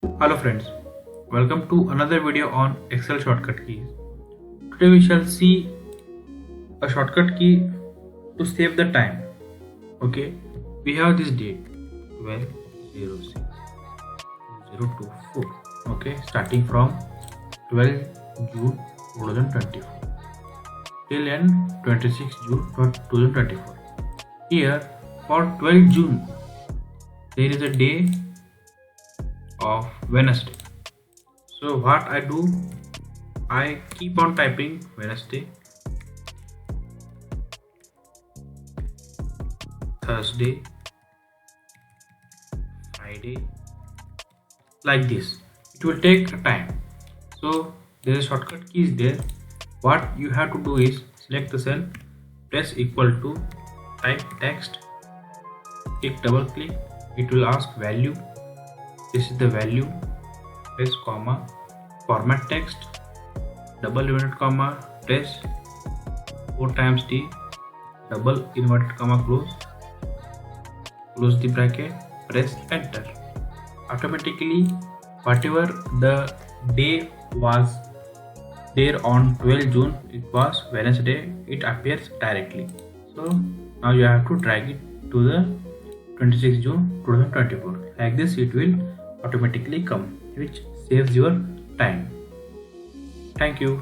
Hello friends, welcome to another video on Excel shortcut keys. Today we shall see a shortcut key to save the time. Okay, we have this date 12/06/2024. Okay, starting from 12 June 2024 till end 26 June 2024. Here for 12 June there is a day of Wednesday. So what I do, I keep on typing Wednesday, Thursday, Friday, like this. It will take time. So there is a shortcut key is there. What you have to do is select the cell, press equal to, type text, click double click, it will ask value. This is the value, press comma, format text, double inverted comma, press 4 times T, double inverted comma, close the bracket, press enter. Automatically whatever the day was there on 12 June, it was Wednesday, it appears directly. So now you have to drag it to the 26 June 2024. Like this it will automatically come, which saves your time. Thank you.